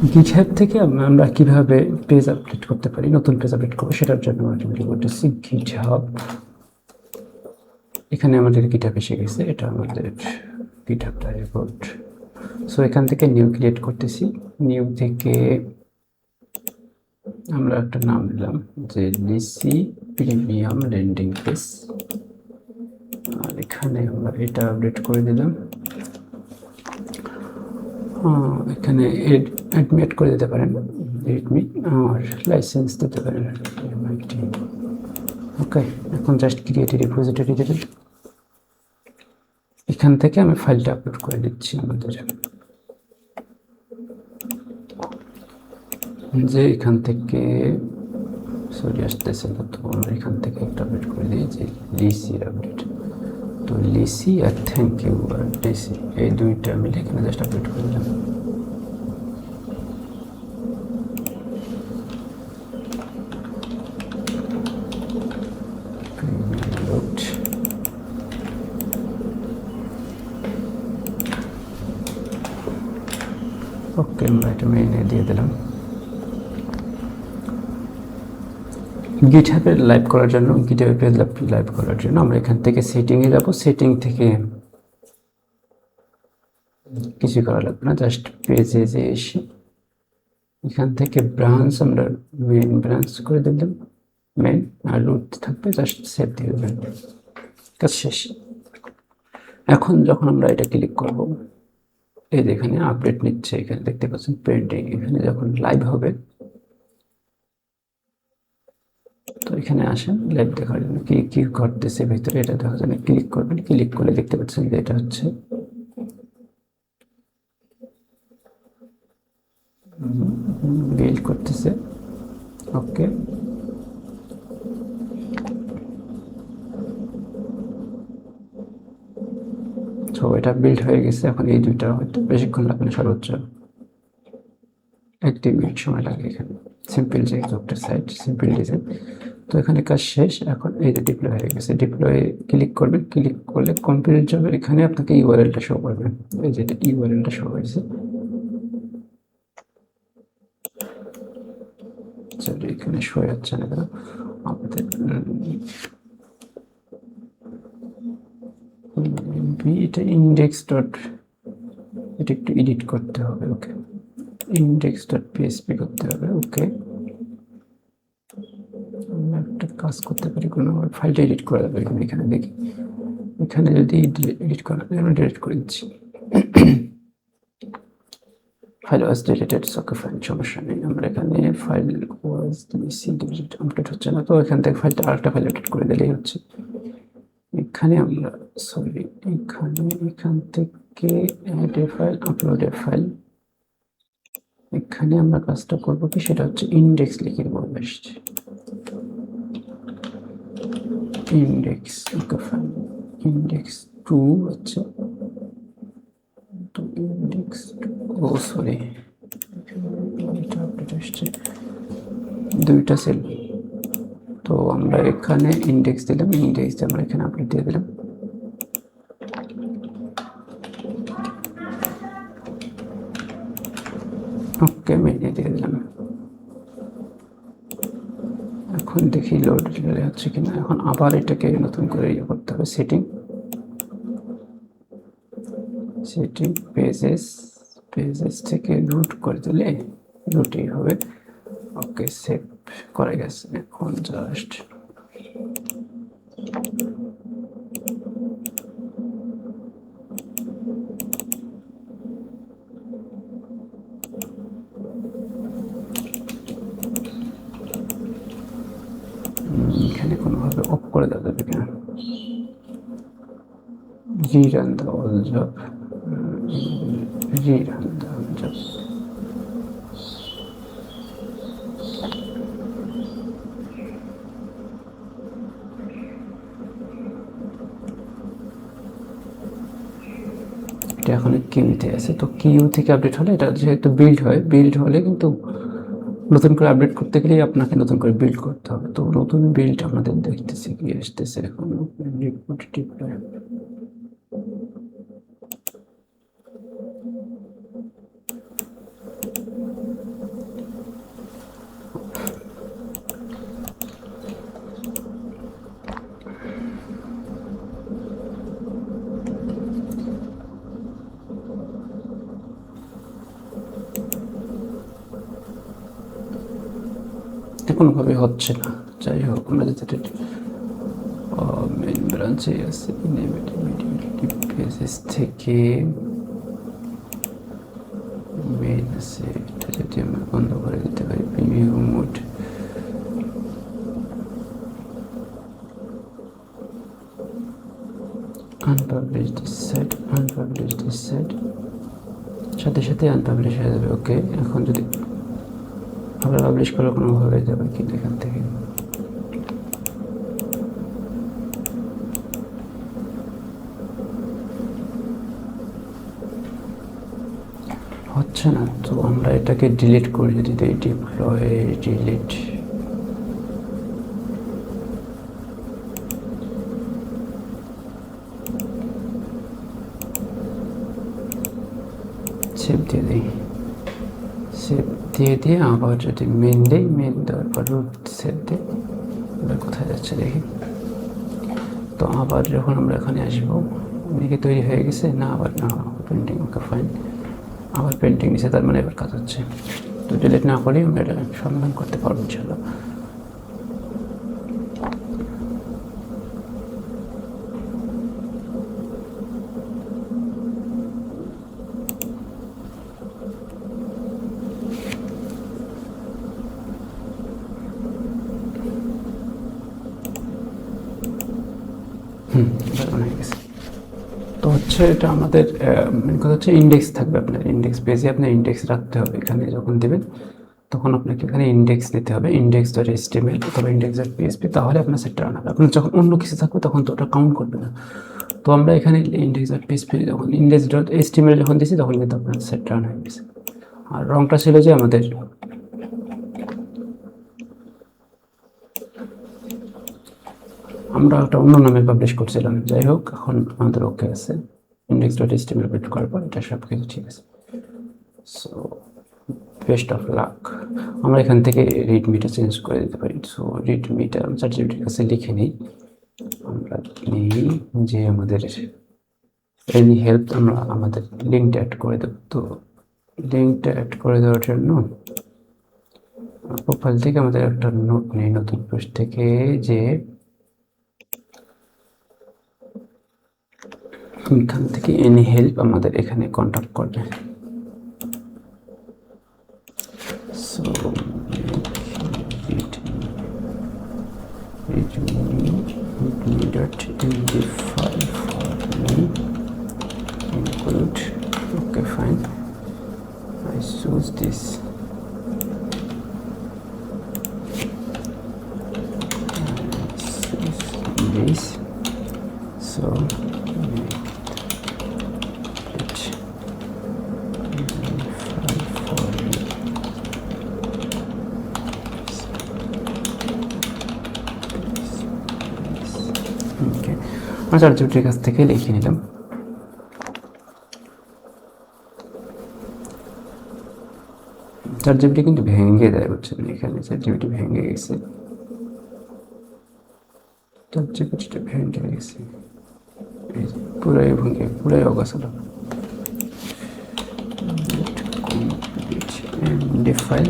GitHub থেকে আমরা কিভাবে পেজ আপডেট করতে পারি, নতুন পেজ আপডেট করবো সেটার জন্য আমরা ভিডিও করতেছি। গিটহাব, এখানে আমাদের গিটহাব এসে গেছে, এটা আমাদের গিটহাব ডাইরেক্ট। সো এখান থেকে নিউ ক্রিয়েট করতেছি। নিউ থেকে আমরা একটা নাম দিলাম যে লিসি প্রিমিয়াম ল্যান্ডিং পেজ, আর এখানে আমরা এটা আপডেট করে দিলাম। এখানে অ্যাডমিট করে দিতে পারেন, রেডমি, আর লাইসেন্স দিতে পারেন এমআইটি। ওকে, এখন জাস্ট ক্রিয়েট রিপোজিটরি দিলেন। এখান থেকে আমি ফাইলটা আপলোড করে দিচ্ছি আমাদের, যে এখান থেকে সরি আসতেছে না, তো আমরা এখান থেকে একটা আপডেট করে দিই যে লিসির আপডেট। তো লিসি আর থ্যাংক ইউ আর লিসি, এই দুইটা মিলে এখানে জাস্ট আপডেট করে দিলাম। ওকে, আমরা এটা মেইনে দিয়ে দিলাম। গিটহাবের লাইভ করার জন্য, গিটহাবের পেজ লাইভ করার জন্য আমরা এখান থেকে সেটিংয়ে যাব। সেটিং থেকে কিছু করা লাগবে না, জাস্ট পেজে যে এসে এখান থেকে ব্রাঞ্চ আমরা মেইন ব্রাঞ্চ করে দিলাম, মেইন, আর রুট থাকবে, জাস্ট সেভ দিয়ে দেবেন, কাজ শেষ। এখন যখন আমরা এটা ক্লিক করব, এই যে এখানে আপডেট নিচ্ছে, এখানে দেখতে পাচ্ছেন পেন্ডিং। এখানে যখন লাইভ হবে, তো এখানে আসেন লাইভ দেখার জন্য কি কি ঘটতেছে ভিতরে এটা দেখার জন্য ক্লিক করবেন। ক্লিক করলে দেখতে পাচ্ছেন যে এটা হচ্ছে বিল্ড করতেছে। ওকে, তো এটা বিল্ড হয়ে গেছে। এখন এই দুইটা হয়তো বেশিক্ষণ লাগবে না, সর্বোচ্চ 1-2 মিনিট সময় লাগে। এখানে সিম্পল যে একটা সাইট, সিম্পল ডিজাইন। তো এখানে কাজ শেষ। এখন এই যে ডিপ্লয় হয়ে গেছে, ডিপ্লয়ে ক্লিক করবেন। ক্লিক করলে কমপ্লিট যাবে, এখানে আপনাকে ইউআরএলটা শো করবে, এই যে ইউআরএলটা শো হয়েছে। সরি, এখানে শো হচ্ছে না কেন আমাদের, এটা ইন্ডেক্স ডট, এটা একটু এডিট করতে হবে। ওকে, ইন্ডেক্স ডট পিএসপি করতে হবে। ওকে, আমরা একটা কাজ করতে পারি, কোনো ফাইলটা এডিট করা যাবে এখানে দেখি। এখানে যদি এডিট করা যায়, আমরা ডিলিট করে দিচ্ছি। ফাইল ওয়াজ ডিলিটেড, ওকে ফাইল, সমস্যা নেই। আমরা এখানে ফাইল ওয়াজ ডিলিটেড আপডেট হচ্ছে না, তো এখান থেকে ফাইলটা আরেকটা ফাইল আপডেট করে দিলেই হচ্ছে। এখানে আমরা সরি, এখান থেকে add a file, upload a file, এখানে আমরা কাজটা করবো কি, সেটা হচ্ছে ইন্ডেক্স লিখে বলবে ইন্ডেক্স। ওকে ফাইল ইন্ডেক্স 2 হচ্ছে, তো ইন্ডেক্স, ও সরি, এটা আপডেট আসছে দুইটা সেল। তো আমরা এখানে ইন্ডেক্স দিলাম, ইন্ডেক্স আমরা এখানে আপডেট দিয়ে দিলাম। ওকে, মেনে দিয়ে দিলাম। এখন দেখি লোড হচ্ছে কিনা। এখন আবার এটাকে নতুন করে ইয়ে করতে হবে, সেটিং পেজেস থেকে রুট করে দিলে রুটই হবে। ওকে, সেভ করে গেছে। এখন জাস্ট এখানে কোনোভাবে অফ করে দেওয়া যাবে কিনা, rerun the all job, rerun the job. এটা এখন কিউতে আছে, তো কিউ থেকে আপডেট হলে এটা যেহেতু বিল্ড হয়, বিল্ড হলে কিন্তু নতুন করে আপডেট করতে গেলেই আপনাকে নতুন করে বিল্ড করতে হবে। তো নতুন বিল্ড আমাদের দেখতেছি কি আসতেছে এখন, রিপোর্ট ডিপ্লয়। কোনোভাবে হচ্ছে না। যাই হোক, আমরা যেটা মেন ব্রাঞ্চে আছে ইনএভিটেবিলিটি পেজেস থেকে মেন আছে, এটা যদি আমরা বন্ধ করে দিতে পারি preview mode, unpublish this site, unpublish this site, সাথে সাথে আনপাবলিশ হয়ে যাবে। ওকে, এখন যদি আবার পাবলিশ করলে কোনোভাবে যাবে কি এখান থেকে? হচ্ছে না তো, আমরা এটাকে ডিলিট করি। যদি দেই ডিপ্লয় ডিলিট, সেভ দিয়ে দিই, সেভ দিয়ে আবার যদি মেন দিই, মেন দেওয়ার পর রুট সেভ দিই, এবার কোথায় যাচ্ছে দেখি। তো আবার যখন আমরা এখানে আসবো, এদিকে তৈরি হয়ে গেছে না? আবার না, পেন্টিং, ওকে ফাইন, আবার পেন্টিং নিচে, তার মানে এবার কাজ হচ্ছে। তো ডিলিট না করেই আমরা এটা সমাধান করতে পারবো ইনশাল্লাহ। হয়ে গেছে। তো হচ্ছে এটা আমাদের মেন কথা হচ্ছে ইন্ডেক্স থাকবে আপনার, ইন্ডেক্স পেজে আপনার ইন্ডেক্স রাখতে হবে। এখানে যখন দেবেন তখন আপনাকে এখানে ইন্ডেক্স নিতে হবে, ইন্ডেক্স ডট এইচটিএমএল অথবা ইন্ডেক্স ডট পিএইচপি, তাহলে আপনার সেটটা রান হবে। আপনার যখন অন্য কিছু থাকবে তখন তো ওটা কাউন্ট করবে না। তো আমরা এখানে ইন্ডেক্স ডট পিএইচপি যখন ইন্ডেক্স ডট এইচটিএমএল যখন দিয়েছি তখন কিন্তু আপনার সেট রান হয়ে গেছে। আর রংটা ছিল যে আমাদের আমরা একটা অন্য নামে পাবলিশ করছিলাম। যাই হোক, এখন আমাদের ওকে আছে, ইন্ডেক্স ডট এইচটিএমএল বিল্ড করার পর এটা সব কিছু ঠিক আছে। So best of luck. আমরা এখান থেকে রিডমিটা চেঞ্জ করে দিতে পারি। সো রিডমিটা চ্যাটজিপিটির কাছে লিখে নিই, আমরা নিই যে আমাদের এনি হেল্প, আমরা আমাদের লিঙ্কটা অ্যাড করে দেব। তো লিঙ্কটা অ্যাড করে দেওয়ার জন্য প্রোফাইল থেকে আমাদের একটা নোট নেই, নতুন পোস্ট থেকে, যে এখান থেকে এনি হেল্প আমাদের এখানে কন্ট্যাক্ট করবে। So include, okay fine, I choose this, so আমরা চ্যাটজিপিটির কাছ থেকে লিখে নিলাম। চ্যাটজিপিটি কিন্তু ভেঙে দেয়, বুঝছেন? এখানে চ্যাটজিপিটি ভেঙে গেছে, চ্যাটজিপিটিটা ভেঙে গেছে, পুরাই ভেঙে, পুরাই অগাছালো। ফাইল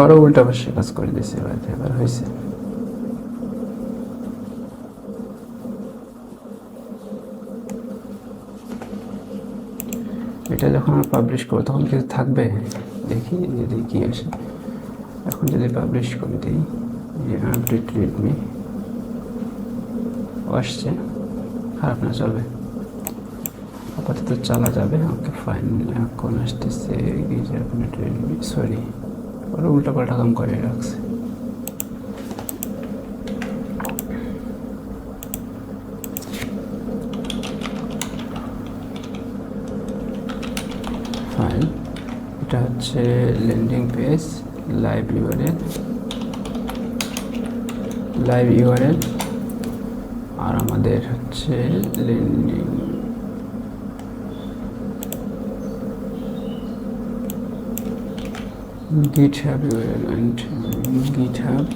আরো উল্টা পাশে কাজ করে দিয়েছে, এবার হয়েছে। এটা যখন আমরা পাবলিশ করবো তখন কিছু থাকবে, দেখি যদি কি আসে। এখন যদি পাবলিশ করে দিই, আপডেট রিডমি আসছে, খারাপ না, চলবে, আপাতত চালা যাবে। ওকে ফাইন, এখন আসতেছে রিডমি, সরি ওরা উল্টা পাল্টা কাম করে রাখছে। ফাইন, এটা হচ্ছে ল্যান্ডিং পেজ, লাইভ ইউআরএল, আর আমাদের হচ্ছে landing GitHub URL and GitHub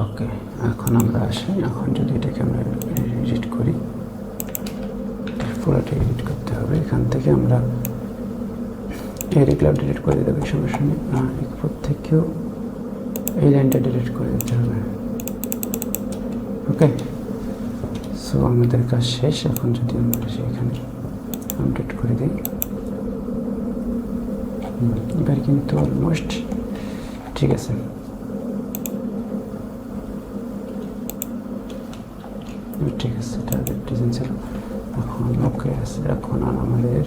ওকে। এখন আমরা আসি, এখন যদি এটাকে আমরা এডিট করি, পুরোটা এডিট করতে হবে। এখান থেকে আমরা এই রেগুলার ডিলিট করে দিতে হবে, সমস্যা নেই। এরপর থেকেও এই লাইনটা ডিলিট করে দিতে হবে। ওকে, সো আমাদের কাজ শেষ। এখন যদি আমরা সেখানে আপডেট করে দিই, এবার কিন্তু অলমোস্ট ঠিক আছে। ঠিক আছে, টার্গেট ডিজাইন ছিল, এখন ওকে আছে। এখন আর আমাদের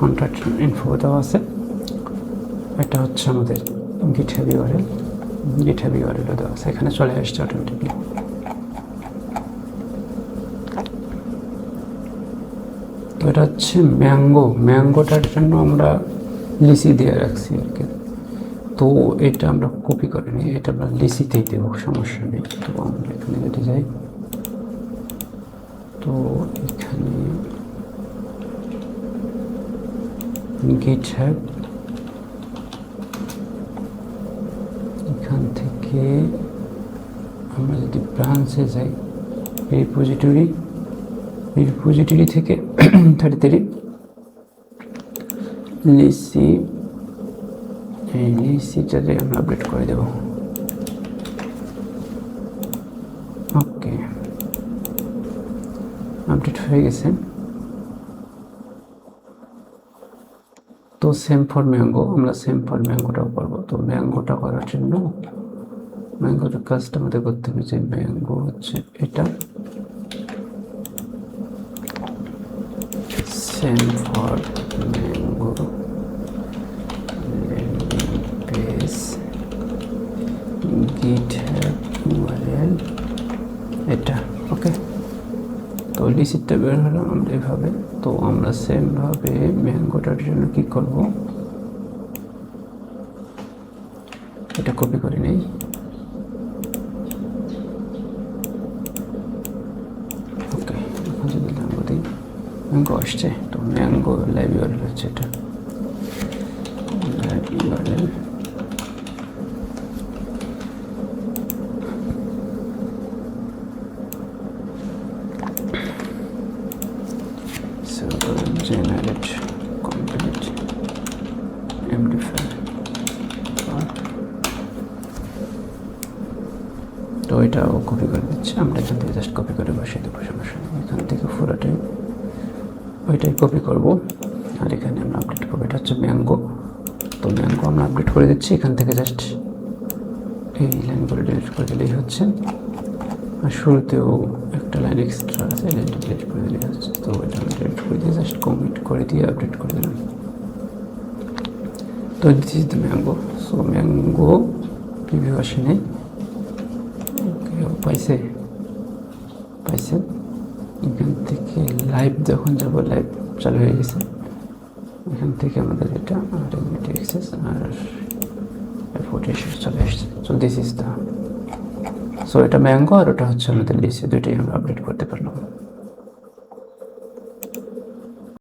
কন্ট্রাক্ট ইনফো দেওয়া আছে। এটা হচ্ছে আমাদের GitHub URL, GitHub URL দেওয়া আছে, এখানে চলে আসছে অটোমেটিকলি। তো এটা হচ্ছে ম্যাঙ্গোটার জন্য আমরা লিসি দিয়ে রাখছি আর কি। তো এটা আমরা কপি করে নিই, এটা আমরা লিসিতেই দেবো, সমস্যা নেই। তো আমরা এখানে যদি যাই, তো এখানে GitHub, এখান থেকে আমরা যদি ব্রাঞ্চে যাই, রিপোজিটরি থেকে 33 লিসিটারে আমরা আপডেট করে দেব। ওকে, আপডেট হয়ে গেছে। তো সেম ফর ম্যাঙ্গো, আমরা সেম ফর ম্যাঙ্গোটাও করবো। তো ম্যাঙ্গোটা করার জন্য ম্যাঙ্গোটার কাজটা আমাদের করতে হবে যে ম্যাঙ্গো হচ্ছে এটা, same for mango landing page GitHub URL এটা। ওকে, তো লিসিটটা বের হলো আমরা এভাবে। তো আমরা সেমভাবে ম্যাঙ্গোটার জন্য কি করব, এটা কপি করে নেই। ওকে, এখন যদি ম্যাঙ্গো দিই, ম্যাঙ্গো আসছে। তো ম্যাঙ্গো লাইভ URL হচ্ছে এটা, live URL। generate complete MD5। তো এটাও কপি করে দিচ্ছি, আমরা এখান থেকে জাস্ট কপি করে বসিয়ে দেবো, সমস্যা নেই। এখান থেকে পুরোটাই ওইটাই কপি করব, আর এখানে আমরা আপডেট করবো। এটা হচ্ছে ম্যাঙ্গো। তো ম্যাঙ্গো আমরা আপডেট করে দিচ্ছি, এখান থেকে জাস্ট এই লাইনগুলো ডিলিট করে দিলেই হচ্ছে। আর শুরুতেও একটা লাইন এক্সট্রা আছে, লাইনটা ডিলিট করে দিলেই হচ্ছে। তো এটা আমি ডিলিট করে দিয়ে জাস্ট কমিট করে দিয়ে আপডেট করে দিলাম। তো this is the mango. So mango preview আসে নেই, পাইছে। এখান থেকে লাইভ যখন যাব, লাইভ চালু হয়ে গেছে। এখান থেকে আমাদের এটা অটোমেটিক অ্যাক্সেস আর ফটোশেপ চলে আসছে। So this is the, so এটা ম্যাঙ্গো আর ওটা হচ্ছে আমাদের লিসে, দুইটাই আমরা আপডেট করতে পারলাম।